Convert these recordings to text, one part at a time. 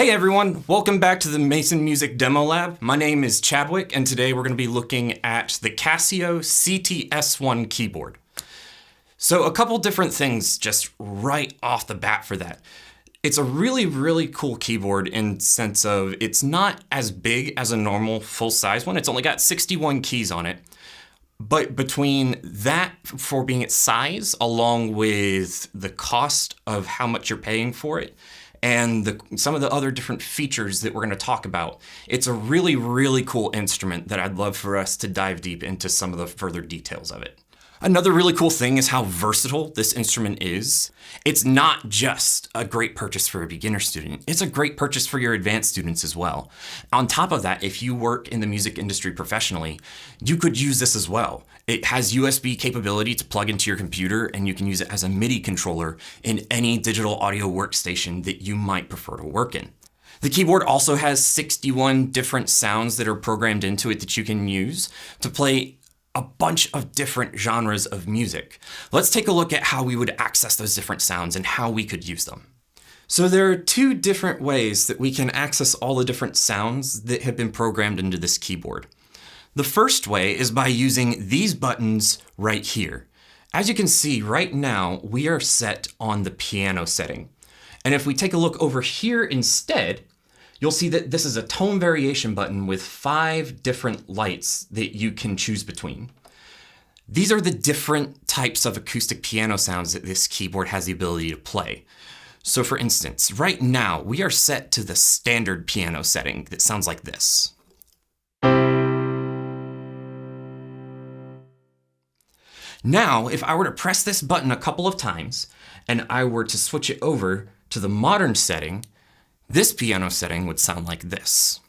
Hey everyone, welcome back to the Mason Music Demo Lab. My name is Chadwick, and today we're going to be looking at the Casio CT-S1 keyboard. So a couple different things just right off the bat for that. It's a really cool keyboard in the sense of it's not as big as a normal full-size one. It's only got 61 keys on it. But between that for being its size, along with the cost of how much you're paying for it, and some of the other different features that we're going to talk about, it's a really cool instrument that I'd love for us to dive deep into some of the further details of it. Another really cool thing is how versatile this instrument is. It's not just a great purchase for a beginner student, it's a great purchase for your advanced students as well. On top of that, if you work in the music industry professionally, you could use this as well. It has USB capability to plug into your computer, and you can use it as a MIDI controller in any digital audio workstation that you might prefer to work in. The keyboard also has 61 different sounds that are programmed into it that you can use to play a bunch of different genres of music. Let's take a look at how we would access those different sounds and how we could use them. So there are two different ways that we can access all the different sounds that have been programmed into this keyboard. The first way is by using these buttons right here. As you can see right now, we are set on the piano setting. And if we take a look over here instead, you'll see that this is a tone variation button with 5 different lights that you can choose between. These are the different types of acoustic piano sounds that this keyboard has the ability to play. So for instance, right now we are set to the standard piano setting that sounds like this. Now, if I were to press this button a couple of times and I were to switch it over to the modern setting, this piano setting would sound like this.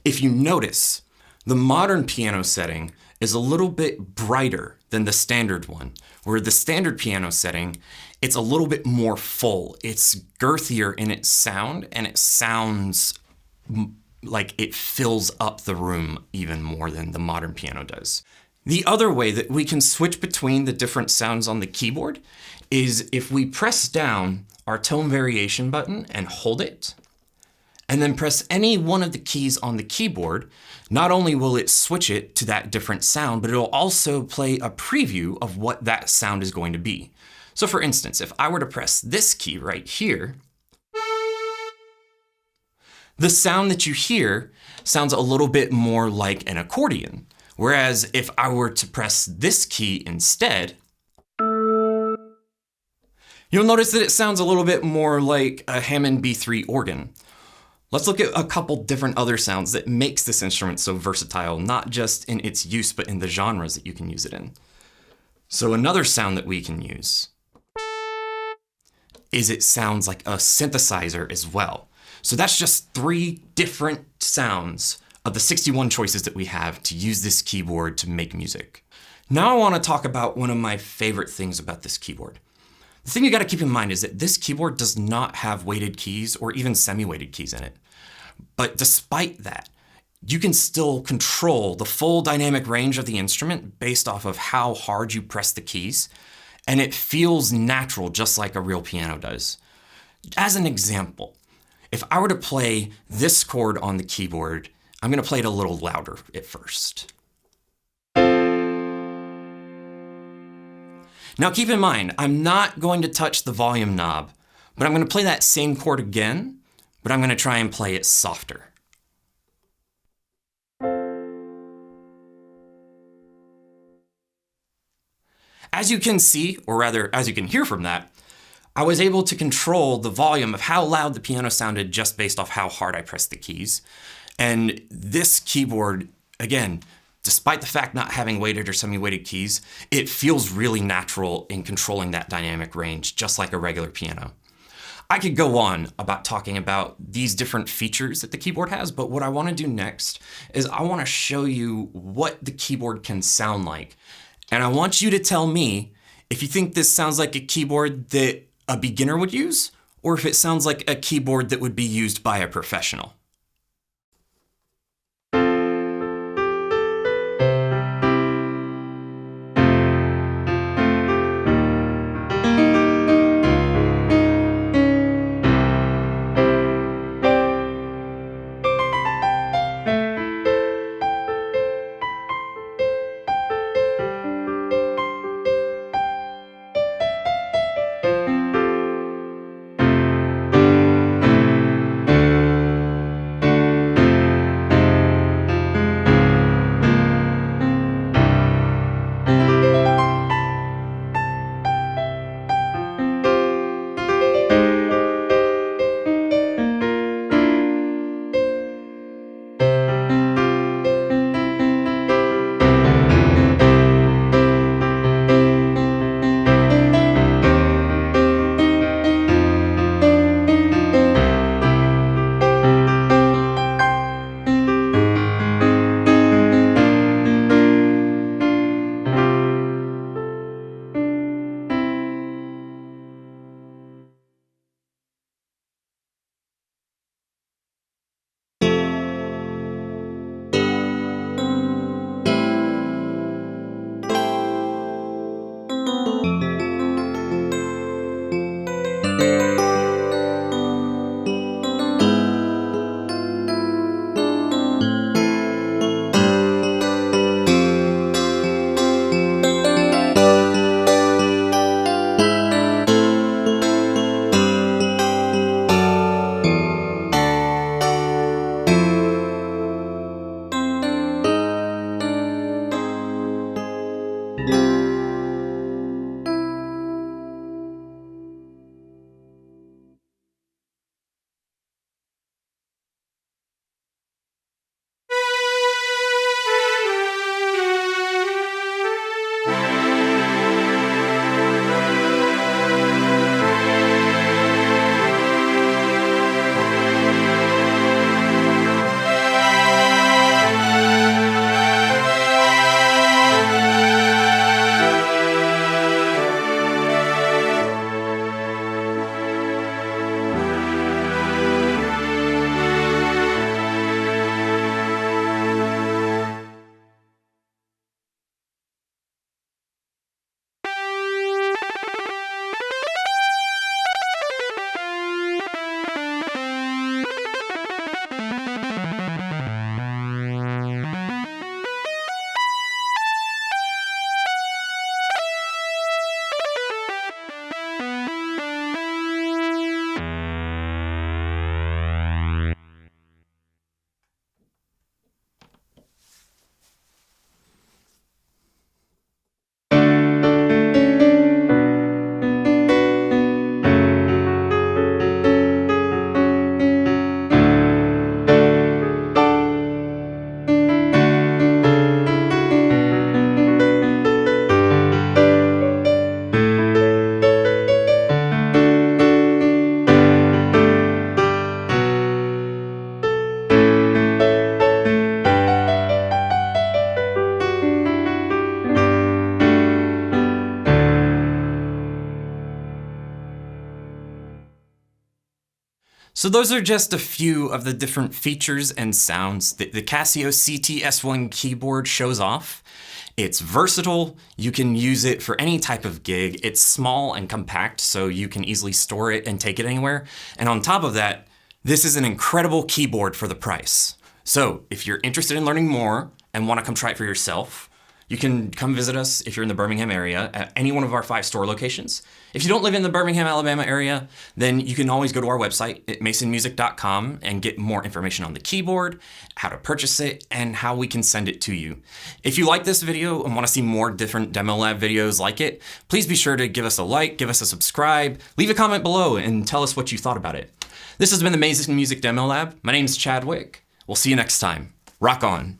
If you notice, the modern piano setting is a little bit brighter than the standard one, where the standard piano setting, it's a little bit more full. It's girthier in its sound, and it sounds like it fills up the room even more than the modern piano does. The other way that we can switch between the different sounds on the keyboard is if we press down our tone variation button and hold it, and then press any one of the keys on the keyboard, not only will it switch it to that different sound, but it'll also play a preview of what that sound is going to be. So for instance, if I were to press this key right here, the sound that you hear sounds a little bit more like an accordion. Whereas if I were to press this key instead, you'll notice that it sounds a little bit more like a Hammond B3 organ. Let's look at a couple different other sounds that makes this instrument so versatile, not just in its use, but in the genres that you can use it in. So another sound that we can use is it sounds like a synthesizer as well. So that's just 3 different sounds of the 61 choices that we have to use this keyboard to make music. Now I want to talk about one of my favorite things about this keyboard. The thing you got to keep in mind is that this keyboard does not have weighted keys or even semi-weighted keys in it. But despite that, you can still control the full dynamic range of the instrument based off of how hard you press the keys, and it feels natural just like a real piano does. As an example, if I were to play this chord on the keyboard, I'm going to play it a little louder at first. Now keep in mind, I'm not going to touch the volume knob, but I'm going to play that same chord again, but I'm going to try and play it softer. As you can see, or rather as you can hear from that, I was able to control the volume of how loud the piano sounded just based off how hard I pressed the keys. And this keyboard, again, despite the fact not having weighted or semi-weighted keys, it feels really natural in controlling that dynamic range, just like a regular piano. I could go on about talking about these different features that the keyboard has, but what I want to do next is I want to show you what the keyboard can sound like. And I want you to tell me if you think this sounds like a keyboard that a beginner would use, or if it sounds like a keyboard that would be used by a professional. So those are just a few of the different features and sounds that the Casio CT-S1 keyboard shows off. It's versatile, you can use it for any type of gig. It's small and compact, so you can easily store it and take it anywhere. And on top of that, this is an incredible keyboard for the price. So if you're interested in learning more and want to come try it for yourself, you can come visit us if you're in the Birmingham area at any one of our 5 store locations. If you don't live in the Birmingham, Alabama area, then you can always go to our website at masonmusic.com and get more information on the keyboard, how to purchase it, and how we can send it to you. If you like this video and want to see more different demo lab videos like it, please be sure to give us a like, give us a subscribe, leave a comment below, and tell us what you thought about it. This has been the Mason Music Demo Lab. My name is Chadwick. We'll see you next time. Rock on.